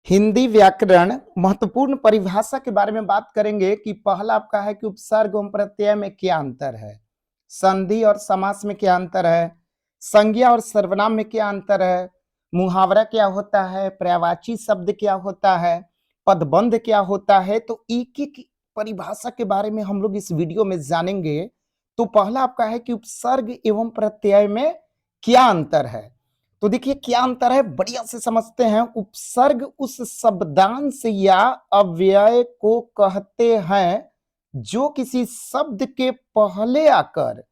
हिंदी व्याकरण महत्वपूर्ण परिभाषा के बारे में बात करेंगे कि पहला आपका है कि उपसर्ग एवं प्रत्यय में क्या अंतर है, संधि और समास में क्या अंतर है, संज्ञा और सर्वनाम में क्या अंतर है, मुहावरा क्या होता है, पर्यायवाची शब्द क्या होता है, पदबंध क्या होता है। तो एक एक परिभाषा के बारे में हम लोग इस वीडियो में जानेंगे। तो पहला आपका है कि उपसर्ग एवं प्रत्यय में क्या अंतर है। तो देखिए क्या अंतर है, बढ़िया से समझते हैं। उपसर्ग उस शब्दांश या अव्यय को कहते हैं जो किसी शब्द के पहले आकर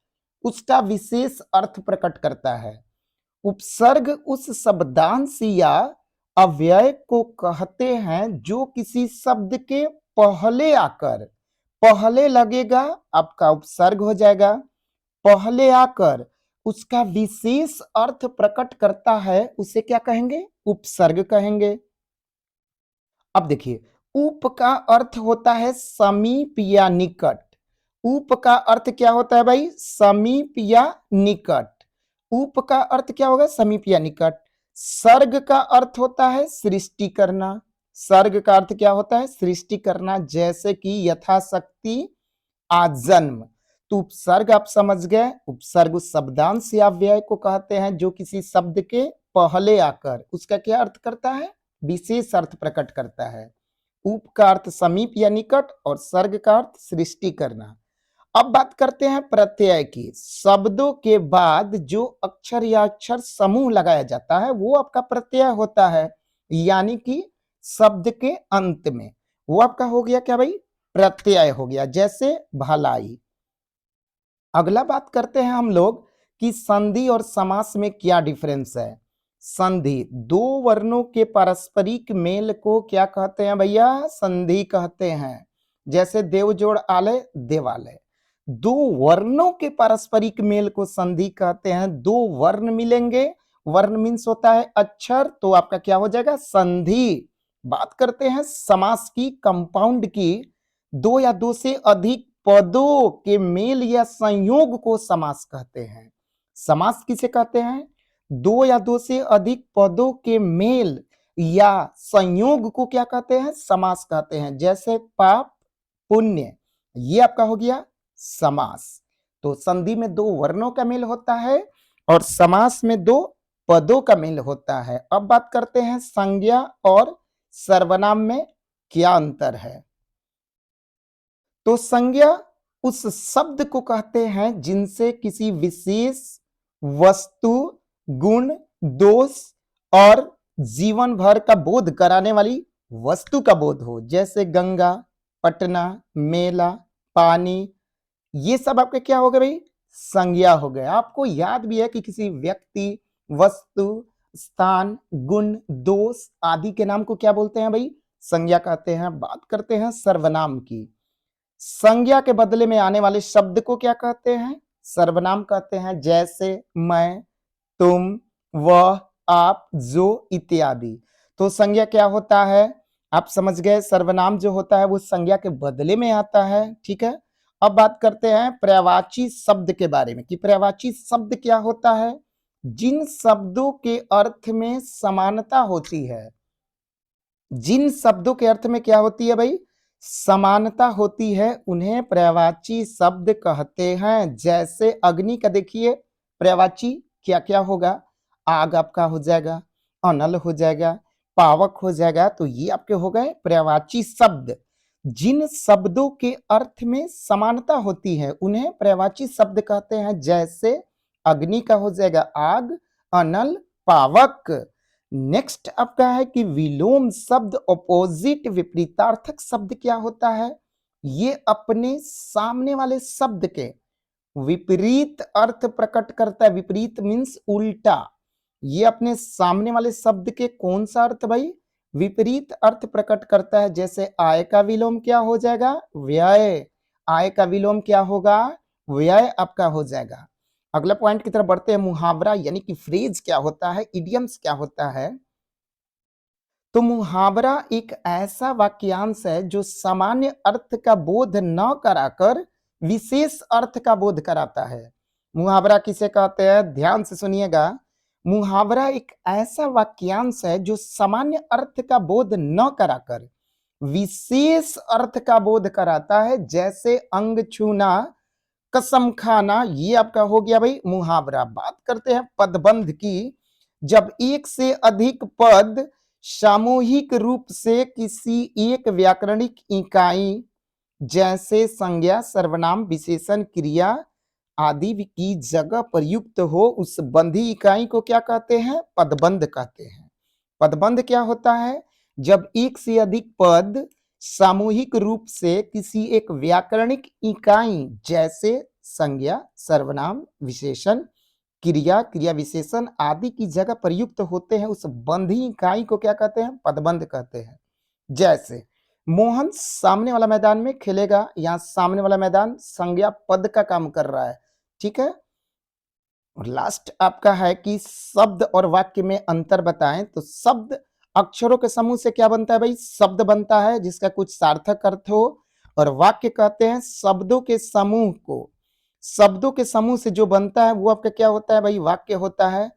उसका विशेष अर्थ प्रकट करता है। उपसर्ग उस शब्दांश या अव्यय को कहते हैं जो किसी शब्द के पहले आकर, पहले लगेगा आपका उपसर्ग हो जाएगा, पहले आकर उसका विशेष अर्थ प्रकट करता है, उसे क्या कहेंगे? उपसर्ग कहेंगे। अब देखिए, उप का अर्थ होता है समीप या निकट। उप का अर्थ क्या होता है भाई? समीप या निकट। उप का अर्थ क्या होगा? समीप या निकट। सर्ग का अर्थ होता है सृष्टि करना। सर्ग का अर्थ क्या होता है? सृष्टि करना, जैसे कि यथाशक्ति आजन्म। तो उपसर्ग आप समझ गए। उपसर्ग उस शब्दांश या व्यय को कहते हैं जो किसी शब्द के पहले आकर उसका क्या अर्थ करता है? विशेष अर्थ प्रकट करता है। उप का अर्थ समीप या निकट और सर्ग का अर्थ सृष्टि करना। अब बात करते हैं प्रत्यय की। शब्दों के बाद जो अक्षर या अक्षर समूह लगाया जाता है वो आपका प्रत्यय होता है, यानी कि शब्द के अंत में वो आपका हो गया क्या भाई? प्रत्यय हो गया, जैसे भलाई। अगला बात करते हैं हम लोग कि संधि और समास में क्या डिफरेंस है। संधि, दो वर्णों के पारस्परिक मेल को क्या कहते हैं भैया? संधि कहते हैं। जैसे देवजोड़ आलय, देवालय। दो वर्णों के पारस्परिक मेल को संधि कहते हैं। दो वर्ण मिलेंगे, वर्ण मीन्स होता है अक्षर, तो आपका क्या हो जाएगा? संधि। बात करते हैं समास की, कंपाउंड की। दो या दो से अधिक पदों के मेल या संयोग को समास कहते हैं। समास किसे कहते हैं? दो या दो से अधिक पदों के मेल या संयोग को क्या कहते हैं? समास कहते हैं। जैसे पाप, पुण्य, ये आपका हो गया समास। तो संधि में दो वर्णों का मेल होता है और समास में दो पदों का मेल होता है। अब बात करते हैं संज्ञा और सर्वनाम में क्या अंतर है। तो संज्ञा उस शब्द को कहते हैं जिनसे किसी विशेष वस्तु, गुण, दोष और जीवन भर का बोध कराने वाली वस्तु का बोध हो। जैसे गंगा, पटना, मेला, पानी, ये सब आपके क्या हो गए भाई? संज्ञा हो गए। आपको याद भी है कि किसी व्यक्ति, वस्तु, स्थान, गुण, दोष आदि के नाम को क्या बोलते हैं भाई? संज्ञा कहते हैं। बात करते हैं सर्वनाम की। संज्ञा के बदले में आने वाले शब्द को क्या कहते हैं? सर्वनाम कहते हैं। जैसे मैं, तुम, वह, आप, जो इत्यादि। तो संज्ञा क्या होता है? आप समझ गए। सर्वनाम जो होता है वो संज्ञा के बदले में आता है। ठीक है। अब बात करते हैं पर्यायवाची शब्द के बारे में कि पर्यायवाची शब्द क्या होता है। जिन शब्दों के अर्थ में समानता होती है, जिन शब्दों के अर्थ में क्या होती है भाई? समानता होती है, उन्हें पर्यायवाची शब्द कहते हैं। जैसे अग्नि का देखिए पर्यायवाची क्या क्या होगा? आग आपका हो जाएगा, अनल हो जाएगा, पावक हो जाएगा। तो ये आपके हो गए पर्यायवाची शब्द। जिन शब्दों के अर्थ में समानता होती है उन्हें पर्यायवाची शब्द कहते हैं। जैसे अग्नि का हो जाएगा आग, अनल, पावक। नेक्स्ट आपका है कि विलोम शब्द, ऑपोजिट, विपरीतार्थक शब्द क्या होता है? ये अपने सामने वाले शब्द के विपरीत अर्थ प्रकट करता है। विपरीत मीन्स उल्टा। ये अपने सामने वाले शब्द के कौन सा अर्थ भाई? विपरीत अर्थ प्रकट करता है। जैसे आय का विलोम क्या हो जाएगा? व्यय। आय का विलोम क्या होगा? व्यय आपका हो जाएगा। अगला पॉइंट की तरफ बढ़ते हैं। मुहावरा यानी कि फ्रेज क्या होता है, इडियम्स क्या होता है। तो मुहावरा एक ऐसा वाक्यांश है जो सामान्य अर्थ का बोध न कराकर विशेष अर्थ का बोध कराता है। मुहावरा किसे कहते हैं? ध्यान से सुनिएगा। मुहावरा एक ऐसा वाक्यांश है जो सामान्य अर्थ का बोध न कराकर विशेष अर्थ का बोध कराता है, जैसे अंग छूना, कसम खाना। ये आपका हो गया भाई मुहावरा। बात करते हैं पदबंध की। जब एक से अधिक पद सामूहिक रूप से किसी एक व्याकरणिक इकाई जैसे संज्ञा, सर्वनाम, विशेषण, क्रिया आदि की जगह प्रयुक्त हो, उस बंधी इकाई को क्या कहते हैं? पदबंध कहते हैं। पदबंध क्या होता है? जब एक से अधिक पद सामूहिक रूप से किसी एक व्याकरणिक इकाई जैसे संज्ञा, सर्वनाम, विशेषण, क्रिया, क्रिया विशेषण आदि की जगह प्रयुक्त होते हैं, उस बंधी इकाई को क्या कहते हैं? पदबंध कहते हैं। जैसे मोहन सामने वाला मैदान में खेलेगा, यहाँ सामने वाला मैदान संज्ञा पद का काम कर रहा है, ठीक है। और लास्ट आपका है कि शब्द और वाक्य में अंतर बताएं। तो शब्द अक्षरों के समूह से क्या बनता है भाई? शब्द बनता है जिसका कुछ सार्थक अर्थ हो। और वाक्य कहते हैं शब्दों के समूह को, शब्दों के समूह से जो बनता है वो आपका क्या होता है भाई? वाक्य होता है।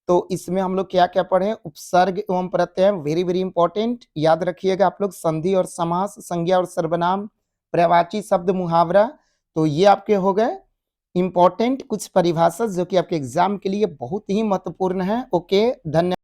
तो इसमें हम लोग क्या क्या पढ़े? उपसर्ग एवं प्रत्यय, वेरी वेरी इंपॉर्टेंट, याद रखिएगा आप लोग। संधि और समास, संज्ञा और सर्वनाम, पर्यायवाची शब्द, मुहावरा। तो ये आपके हो गए इंपॉर्टेंट कुछ परिभाषा जो कि आपके एग्जाम के लिए बहुत ही महत्वपूर्ण है। ओके, धन्यवाद।